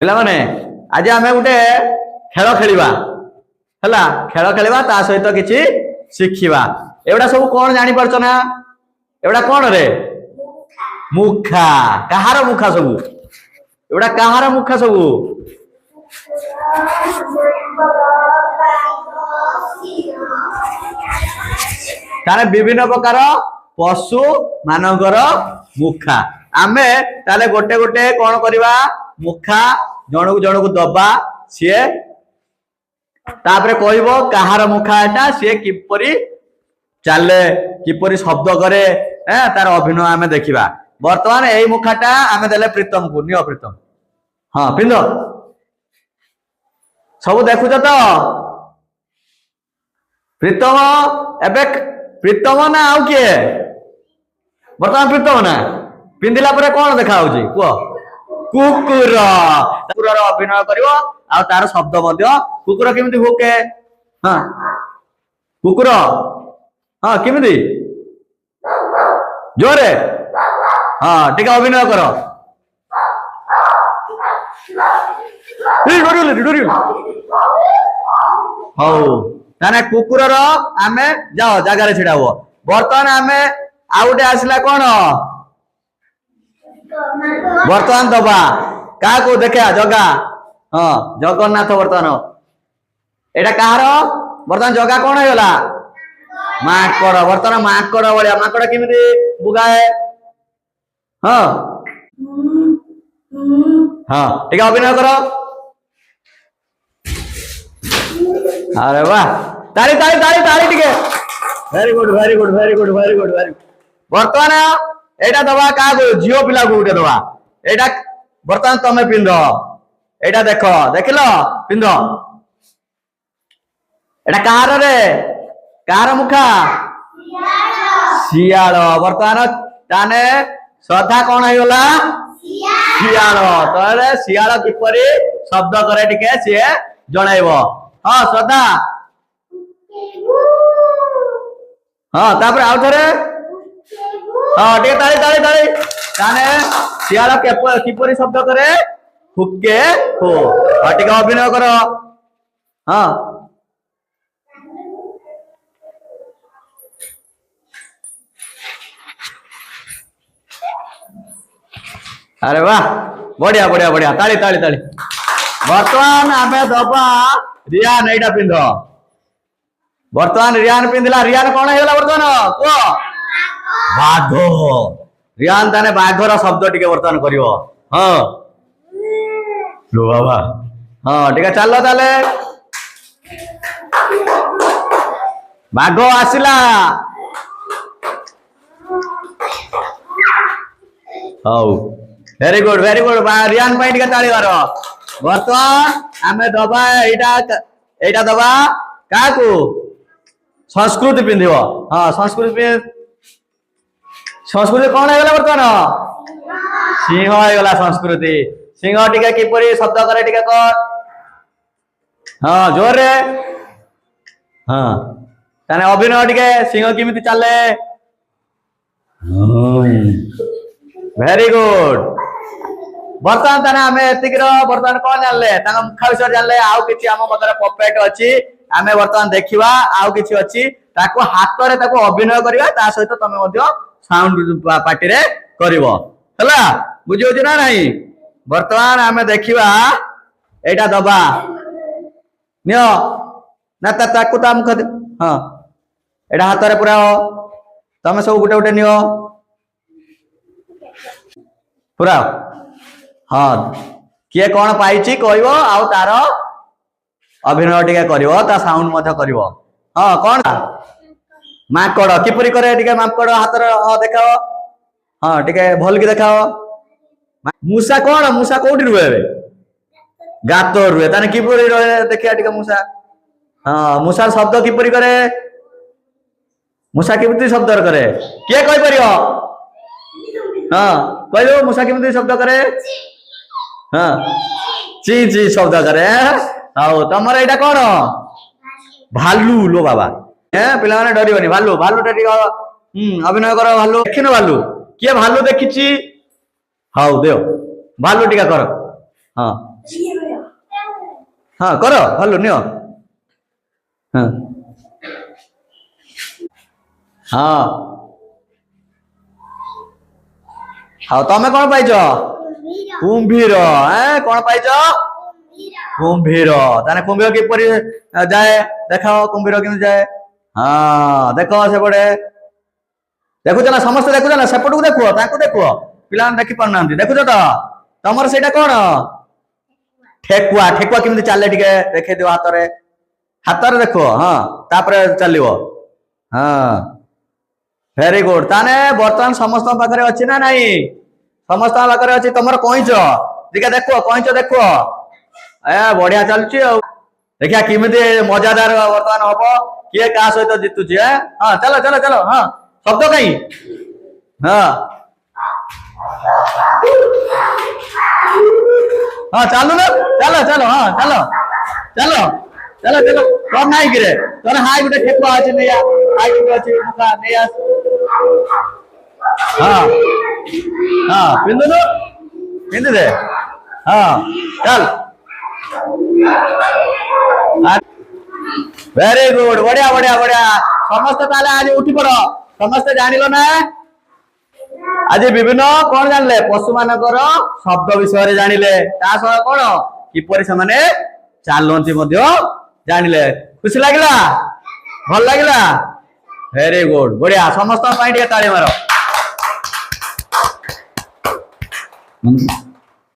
ପିଲାମାନେ ଆଜି ଆମେ ଗୋଟେ ଖେଳ ଖେଳିବା ହେଲା। ଖେଳ ଖେଳିବା ତା ସହିତ କିଛି ଶିଖିବା। ଏଗୁଡା ସବୁ କଣ ଜାଣିପାରୁଛ ନା? ଏଗୁଡା କଣ ରେ? ମୁଖା। କାହାର ମୁଖା ସବୁ? ଏଗୁଡା କାହାର ମୁଖା ସବୁ? ତାହେଲେ ବିଭିନ୍ନ ପ୍ରକାର ପଶୁ ମାନଙ୍କର ମୁଖା। ଆମେ ତାହେଲେ ଗୋଟେ ଗୋଟେ କଣ କରିବା? ମୁଖା ଜଣକୁ ଜଣକୁ ଦବା। ସିଏ ତାପରେ କହିବ କାହାର ମୁଖା ଏଟା, ସିଏ କିପରି ଚାଲେ, କିପରି ଶବ୍ଦ କରେ, ତାର ଅଭିନୟ ଆମେ ଦେଖିବା। ବର୍ତ୍ତମାନ ଏଇ ମୁଖାଟା ଆମେ ଦେଲେ ପ୍ରୀତମକୁ। ନିଅ ପ୍ରୀତମ, ହଁ ପିନ୍ଧ। ସବୁ ଦେଖୁଛ ତ? ପ୍ରୀତମ ଏବେ ପ୍ରୀତମ ନା ଆଉ କିଏ? ବର୍ତ୍ତମାନ ପ୍ରୀତମ ନା ପିନ୍ଧିଲା ପରେ କଣ ଦେଖା ହଉଛି କୁହ? କୁକୁର। କୁକୁରର ଅଭିନୟ କରିବ ଆଉ ତାର ଶବ୍ଦ ମଧ୍ୟ। କୁକୁର କେମିତି ଭୋକେ? ହଁ କୁକୁର, ହଁ କେମିତି? ଜୋରେ, ହଁ ଟିକେ ଅଭିନୟ କର। ହଉ ତାହେଲେ କୁକୁରର ଆମେ ଯାଅ ଜାଗାରେ ଛିଡା ହୁଅ। ବର୍ତ୍ତମାନ ଆମେ ଆଉ ଗୋଟେ ଆସିଲା କଣ? ବର୍ତ୍ତମାନ ଦବା କାହାକୁ? ଦେଖିବା ଜଗା। ହଁ ଜଗନ୍ନାଥ। ବର୍ତ୍ତମାନ ଏଇଟା କାହାର? ବର୍ତ୍ତମାନ ଜଗା କଣ ହେଇଗଲା? ମାଙ୍କଡ। ବର୍ତ୍ତମାନ ମାଙ୍କଡ ଭଳିଆ। ମାଙ୍କଡ କେମିତି ବୁଗାଏ? ହଁ ହଁ ଟିକେ ଅଭିନୟ କର। अरे वाह, ताली ताली ताली ताली टिके। Very good very good very good very good very. वर्तमान एटा दबा का झियो पिला को उठे दबा। एटा वर्तमान तमे पिंध। एटा देखो, देखिलो पिंध। एटा कहार रे? कहार मुखा? शियाल। वर्तमान ताने श्रद्धा कौन है गला? शियाल। तले शियाल किपरि शब्द करे टिके सिए जणाइबो। हाँ श्रद्धा, हाँ तापर आउ थरे, हाँ टिके ताली ताली ताली। ताने शियाल किपरि शब्द करे? हुक्के हो। हाँ टिके अभिनय करो। हाँ अरे वाह, बढ़िया बढ़िया बढ़िया। ताली ताली ताली। वर्तमान आमे दबा रियान। एटा पिंध। वर्तमान रियान पिंधला। रियान कौन है वर्तमान को? बाघ। रियान ताने बाघर शब्द टिके वर्तमान करिवो। हाँ लो बाबा, हाँ टिके चलो ताले। बाघ आसिला। हौ वेरी गुड वेरी गुड। रियान पाई टिके ताली मारो। वर्तमान आमे दबा एटा एटा दबा काकू? संस्कृति पिंधिव। हाँ संस्कृति। संस्कृति कौन है वर्तमान? सिंह है संस्कृति। सिंह टिके किपरि शब्द करे टिके कर? हाँ जोर रे। हाँ ताने अभिनय टिके सिंह किमिति चले? Very good. वर्तमान ताने आमे एतिकर वर्तमान कौन जानले? तांका मुखा विषय जानले। आउ किछि आम मदर पपेट अछि। आमे वर्तमान देखिबा आउ किछि अछि। ताको हाथ रे ताको अभिनय करिबा। ता सहित तमे मध्ये साउंड पार्टी रे करिवो हला। बुझियो जे ना नाही? वर्तमान आमे देखिबा एटा दबा। नियो ना ताको ता मुख। हां एटा हाथ रे पुरा। तमे सब गुटे गुटे नियो पुरा। हाँ किए कौन पाइछि कहइबो आउ तार अभिनय टिके करिवो। ता साउंड मध्ये करिवो। हाँ कौन? माकड़ किपरि करे टिके? माकड़ हाथ रे देखाओ। हाँ टिके भल की देखाओ। मूसा कौन? मूसा कोठी रुए? गात रुए। ताने किपरि रहे देखिया टिके मूसा। हाँ मूसा शब्द किपरि करे? मूसा किमिति शब्द करे? किए कहि परियो? हाँ कहलो मूसा किमिति शब्द करे? हाँ ची ची शब्द करे। आओ तमर एटा कौन? भालू। लो बाबा पिला माने डरिबनी। भालू भालू टे अभिनय करो। भालू देखिन? भालू किए? भालू देखिछि। हाउ देव भालू टिका कर। हाँ हाँ कर भल नियो हाँ हाँ हाँ तमें कौन पाइज कुंभीर कौन पाइज कुंभीर ताने कुंभीर किपरि जाए देखाओ कुंभीर केमि जाए हाँ देख सेपटे देखुच ना समस्त देखुच ना सेपट को देखो देखो पिला देखी पार देखुच तो तमर से कौन ठेकुआ ठेकुआ केमि चले टे देखे दिव हाथ रे देखो हाँ तापर चलो हाँ वेरी गुड ताने बर्तमान समस्त पाखे अच्छी ना नहीं समस्त पाखे अच्छी तुम कईच दिखे देखो कईच देखो बढ़िया चलुची देखिया किमी मजादार बर्तमान हम किए क्या सहित जीतुची हाँ चलो चलो चलो हाँ शब्द कहीं हाँ हाँ चालू ना चलो चलो हाँ चलो चलो चलो चलो कौन नहीं गिरे तोर हाई गुटे ठेकुआ अछि नैया हाई गुटे अछि मुका नैया हाँ हाँ पिंदु दे हाँ चल वेरी गुड बढ़िया बढ़िया बढ़िया समस्त ताले आज उठी पड़ समस्त जानिलो ना आज विभिन्न कौन जानले पशु मानकर शब्द विषय जानिले ता सह कौन किपरि से माने चालंती मध्य जानिले खुशी लागला भल लागला वेरी गुड बढ़िया समस्त ताली मारो